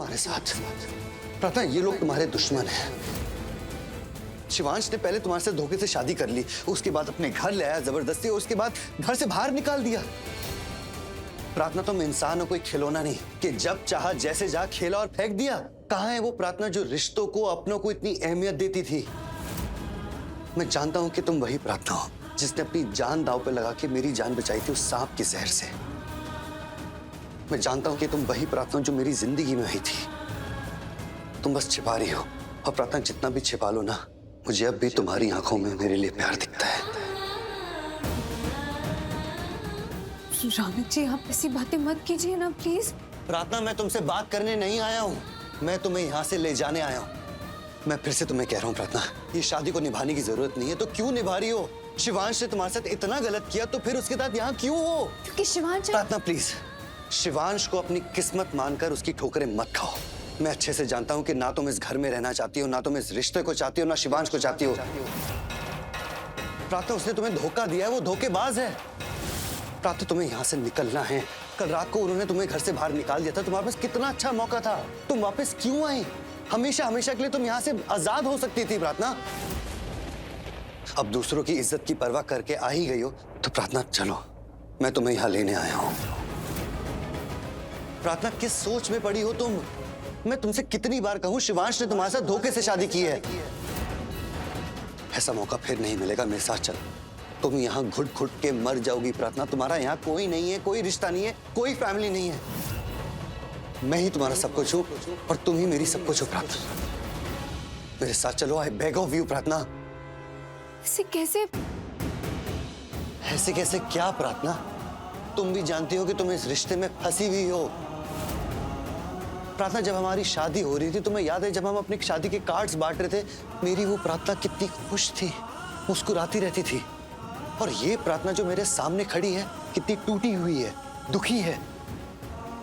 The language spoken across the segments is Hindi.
तुम्हारे साथ। प्रार्थना, ये लोग तुम्हारे दुश्मन हैं। शिवांश ने पहले तुम्हारे से धोखे से शादी कर ली, उसके बाद अपने घर ले आया जबरदस्ती, और उसके बाद घर से बाहर निकाल दिया। प्रार्थना, तुम इंसान हो, कोई खिलौना नहीं कि जब चाहा जैसे जा खेला और फेंक दिया। कहाँ है वो प्रार्थना जो रिश्तों को, अपनों को इतनी अहमियत देती थी? मैं जानता हूं कि तुम वही प्रार्थना हो जिसने अपनी जान दांव पे लगा के मेरी जान बचाई थी उस सांप के जहर से। मैं जानता हूं कि तुम वही प्रार्थना जो मेरी जिंदगी में आई थी। तुम बस छिपा रही हो, और प्रार्थना जितना भी छिपा लो ना, मुझे अब भी तुम्हारी आंखों में मेरे लिए प्यार दिखता है। रौनक जी, आप ऐसी बातें मत कीजिए ना प्लीज। प्रार्थना, मैं तुमसे बात करने नहीं आया हूँ, मैं तुम्हें यहाँ से ले जाने आया हूँ। मैं फिर से तुम्हें कह रहा हूँ प्रार्थना, ये शादी को निभाने की जरूरत नहीं है, तो क्यों निभा रही हो? शिवांश ने तुम्हारे साथ इतना गलत किया, तो फिर उसके साथ यहाँ क्यों हो? क्योंकि शिवांश। प्रार्थना प्लीज, शिवांश को अपनी किस्मत मानकर उसकी ठोकरें मत खाओ। मैं अच्छे से जानता हूँ कि ना तुम इस घर में रहना चाहती हो, ना तुम इस रिश्ते को चाहती हो, ना शिवांश को चाहती हो। प्रार्थना, उसने तुम्हें धोखा दिया है, वो धोखेबाज है। प्रार्थना, तुम्हें यहाँ से निकलना है। कल रात को उन्होंने तुम्हें घर से बाहर निकाल दिया था, तुम्हारे पास कितना अच्छा मौका था, तुम वापस क्यों आई? हमेशा हमेशा के लिए तुम यहाँ से आजाद हो सकती थी प्रार्थना। अब दूसरों की इज्जत की परवाह करके आ ही गई हो, तो प्रार्थना चलो, मैं तुम्हें यहाँ लेने आया हूँ। प्रार्थना, किस सोच में पड़ी हो तुम? मैं तुमसे कितनी बार कहूँ, शिवांश ने तुम्हारे साथ धोखे से शादी की है। ऐसा मौका फिर नहीं मिलेगा, मेरे साथ चलो। तुम यहाँ घुट घुट के मर जाओगी प्रार्थना। तुम्हारा यहाँ कोई नहीं है, कोई रिश्ता नहीं है, कोई फैमिली नहीं है। मैं ही तुम्हारा सब कुछ हूँ और तुम ही मेरी सब कुछ हो प्रार्थना। मेरे साथ चलो, आई बेग ऑफ यू प्रार्थना। ऐसे कैसे? ऐसे कैसे क्या प्रार्थना? तुम भी जानती हो कि तुम इस रिश्ते में फंसी हुई हो। प्रार्थना, जब हमारी शादी हो रही थी, तुम्हें याद है जब हम अपनी शादी के कार्ड्स बांट रहे थे, मेरी वो प्रार्थना कितनी खुश थी, मुस्कुराती रहती थी। और ये प्रार्थना जो मेरे सामने खड़ी है, कितनी टूटी हुई है, दुखी है।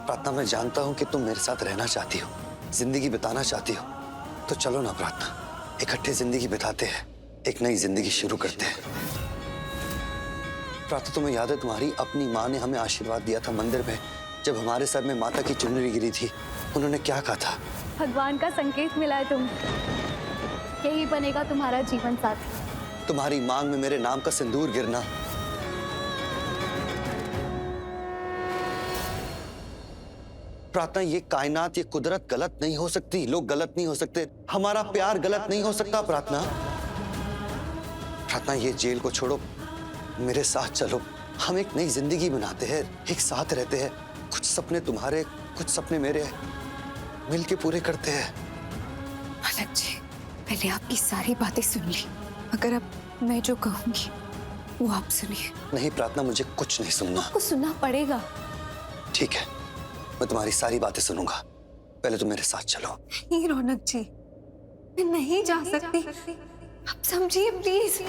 प्रार्थना, मैं जानता हूं कि तुम मेरे साथ रहना चाहती हो, जिंदगी बिताना चाहती हो, तो चलो ना प्रार्थना, इकट्ठे जिंदगी बिताते हैं, एक नई जिंदगी शुरू करते हैं। प्रार्थना, तुम्हें याद है तुम्हारी अपनी माँ ने हमें आशीर्वाद दिया था मंदिर में, जब हमारे सर में माता की चुनरी गिरी थी, उन्होंने क्या कहा था? भगवान का संकेत मिला है, तुम यही बनेगा तुम्हारा जीवन साथी। तुम्हारी मांग में मेरे नाम का सिंदूर गिरना। प्रार्थना, ये कायनात, ये कुदरत गलत नहीं हो सकती, लोग गलत नहीं हो सकते, हमारा प्यार गलत नहीं हो सकता प्रार्थना। प्रार्थना, ये जेल को छोड़ो, मेरे साथ चलो, हम एक नई जिंदगी बनाते हैं, एक साथ रहते हैं, कुछ सपने तुम्हारे, कुछ सपने मेरे, मिलके पूरे करते हैं। अलग जी, पहले आपकी सारी बातें सुन ली, अगर अब मैं जो कहूंगी वो आप सुनिए। नहीं प्रार्थना, मुझे कुछ नहीं सुनना। आपको सुनना पड़ेगा। ठीक है, मैं तुम्हारी सारी बातें सुनूंगा, पहले तुम मेरे साथ चलो। नहीं रौनक जी, मैं नहीं जा सकती, आप समझिए प्लीज।